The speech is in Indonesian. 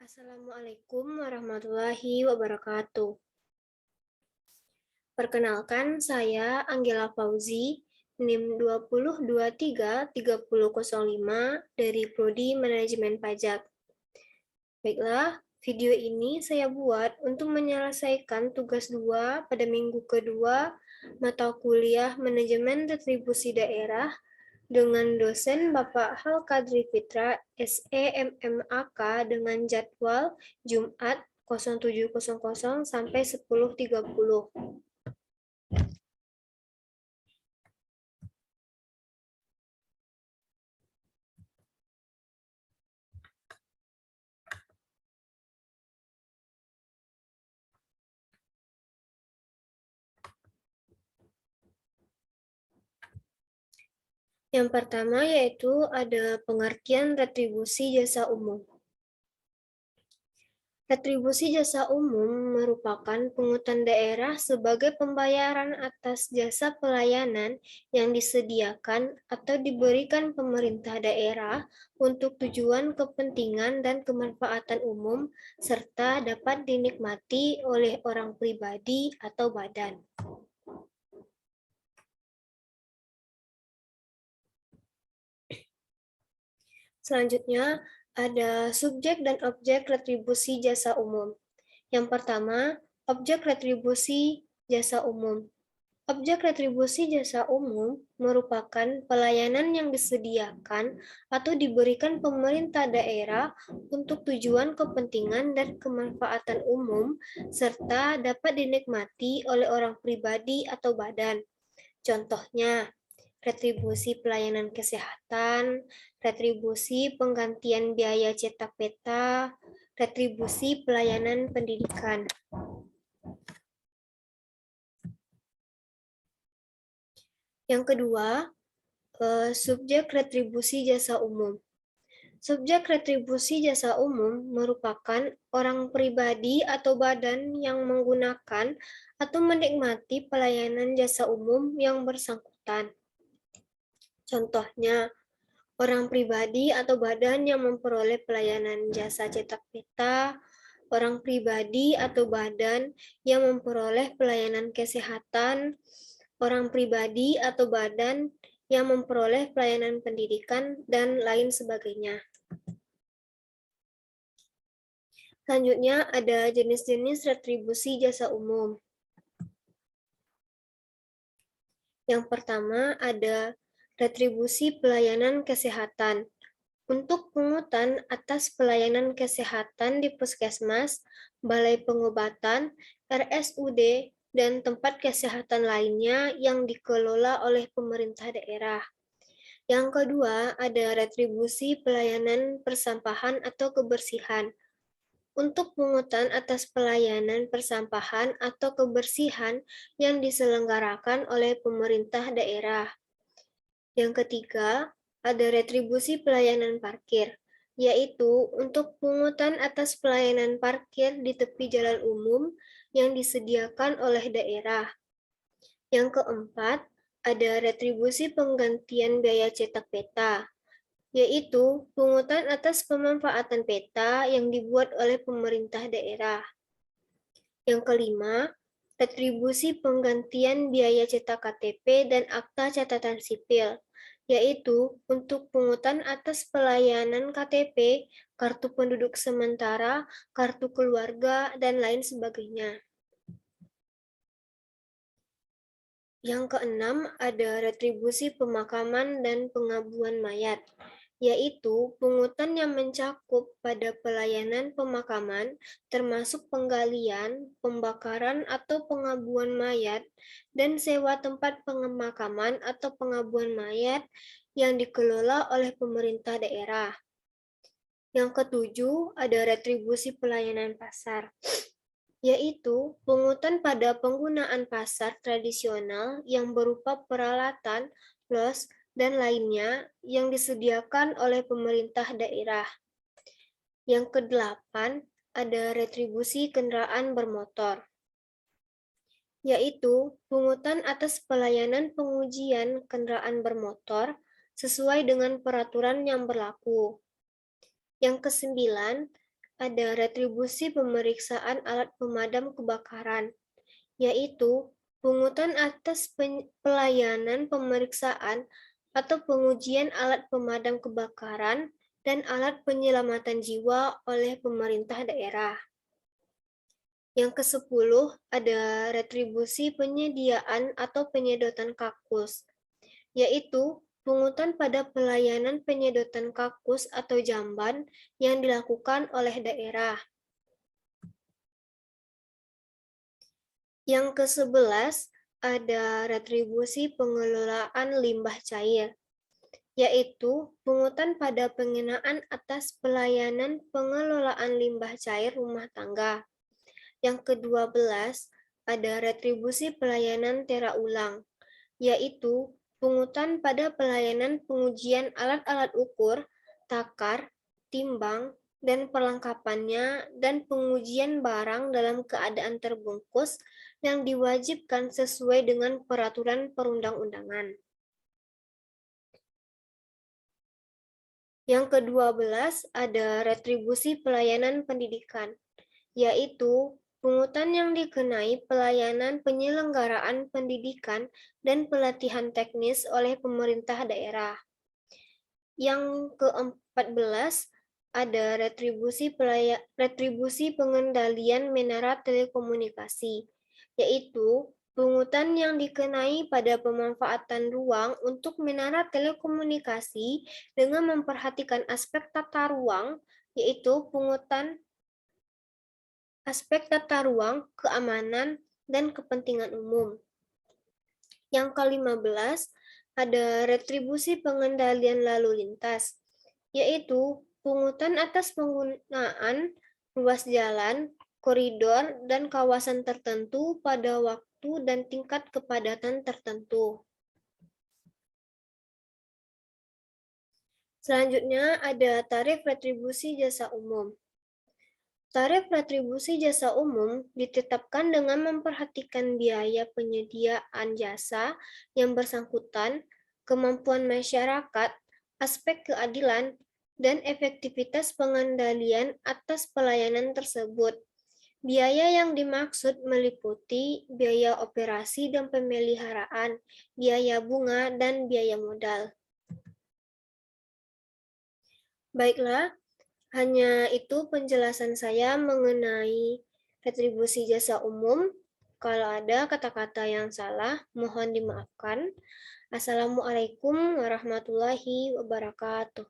Assalamualaikum warahmatullahi wabarakatuh. Perkenalkan, saya Anggela Fauzi, NIM 20233005 dari Prodi Manajemen Pajak. Baiklah, video ini saya buat untuk menyelesaikan tugas 2 pada minggu kedua mata kuliah Manajemen Retribusi Daerah dengan dosen Bapak Halkadri Fitra, SEMMAK dengan jadwal Jumat 07.00 sampai 10.30. Yang pertama yaitu ada pengertian retribusi jasa umum. Retribusi jasa umum merupakan pungutan daerah sebagai pembayaran atas jasa pelayanan yang disediakan atau diberikan pemerintah daerah untuk tujuan kepentingan dan kemanfaatan umum serta dapat dinikmati oleh orang pribadi atau badan. Selanjutnya, ada subjek dan objek retribusi jasa umum. Yang pertama, objek retribusi jasa umum. Objek retribusi jasa umum merupakan pelayanan yang disediakan atau diberikan pemerintah daerah untuk tujuan kepentingan dan kemanfaatan umum, serta dapat dinikmati oleh orang pribadi atau badan. Contohnya, retribusi pelayanan kesehatan, retribusi penggantian biaya cetak peta, retribusi pelayanan pendidikan. Yang kedua, subjek retribusi jasa umum. Subjek retribusi jasa umum merupakan orang pribadi atau badan yang menggunakan atau menikmati pelayanan jasa umum yang bersangkutan. Contohnya, orang pribadi atau badan yang memperoleh pelayanan jasa cetak peta, orang pribadi atau badan yang memperoleh pelayanan kesehatan, orang pribadi atau badan yang memperoleh pelayanan pendidikan, dan lain sebagainya. Selanjutnya ada jenis-jenis retribusi jasa umum. Yang pertama ada retribusi pelayanan kesehatan. Untuk pungutan atas pelayanan kesehatan di puskesmas, balai pengobatan, RSUD, dan tempat kesehatan lainnya yang dikelola oleh pemerintah daerah. Yang kedua, ada retribusi pelayanan persampahan atau kebersihan. Untuk pungutan atas pelayanan persampahan atau kebersihan yang diselenggarakan oleh pemerintah daerah. Yang ketiga, ada retribusi pelayanan parkir, yaitu untuk pungutan atas pelayanan parkir di tepi jalan umum yang disediakan oleh daerah. Yang keempat, ada retribusi penggantian biaya cetak peta, yaitu pungutan atas pemanfaatan peta yang dibuat oleh pemerintah daerah. Yang kelima, retribusi penggantian biaya cetak KTP dan akta catatan sipil, yaitu untuk pungutan atas pelayanan KTP, kartu penduduk sementara, kartu keluarga, dan lain sebagainya. Yang keenam, ada retribusi pemakaman dan pengabuan mayat, yaitu pungutan yang mencakup pada pelayanan pemakaman, termasuk penggalian, pembakaran atau pengabuan mayat, dan sewa tempat pemakaman atau pengabuan mayat yang dikelola oleh pemerintah daerah. Yang ketujuh, ada retribusi pelayanan pasar, yaitu pungutan pada penggunaan pasar tradisional yang berupa peralatan, los, dan lainnya yang disediakan oleh pemerintah daerah. Yang kedelapan, ada retribusi kendaraan bermotor, yaitu pungutan atas pelayanan pengujian kendaraan bermotor sesuai dengan peraturan yang berlaku. Yang kesembilan, ada retribusi pemeriksaan alat pemadam kebakaran, yaitu pungutan atas pelayanan pemeriksaan atau pengujian alat pemadam kebakaran dan alat penyelamatan jiwa oleh pemerintah daerah. Yang ke-10 ada retribusi penyediaan atau penyedotan kakus, yaitu pungutan pada pelayanan penyedotan kakus atau jamban yang dilakukan oleh daerah. Yang ke-11 ada retribusi pengelolaan limbah cair, yaitu pungutan pada pengenaan atas pelayanan pengelolaan limbah cair rumah tangga. Yang ke-12 ada retribusi pelayanan tera ulang, yaitu pungutan pada pelayanan pengujian alat-alat ukur, takar, timbang, dan perlengkapannya, dan pengujian barang dalam keadaan terbungkus yang diwajibkan sesuai dengan peraturan perundang-undangan. Yang ke-12 ada retribusi pelayanan pendidikan, yaitu pungutan yang dikenai pelayanan penyelenggaraan pendidikan dan pelatihan teknis oleh pemerintah daerah. Yang ke-14 ada retribusi pengendalian menara telekomunikasi, yaitu pungutan yang dikenai pada pemanfaatan ruang untuk menara telekomunikasi dengan memperhatikan aspek tata ruang, yaitu pungutan aspek tata ruang, keamanan, dan kepentingan umum. Yang ke-15 ada retribusi pengendalian lalu lintas, yaitu pungutan atas penggunaan ruas jalan, koridor, dan kawasan tertentu pada waktu dan tingkat kepadatan tertentu. Selanjutnya ada tarif retribusi jasa umum. Tarif retribusi jasa umum ditetapkan dengan memperhatikan biaya penyediaan jasa yang bersangkutan, kemampuan masyarakat, aspek keadilan, dan efektivitas pengendalian atas pelayanan tersebut. Biaya yang dimaksud meliputi biaya operasi dan pemeliharaan, biaya bunga, dan biaya modal. Baiklah, hanya itu penjelasan saya mengenai retribusi jasa umum. Kalau ada kata-kata yang salah, mohon dimaafkan. Assalamualaikum warahmatullahi wabarakatuh.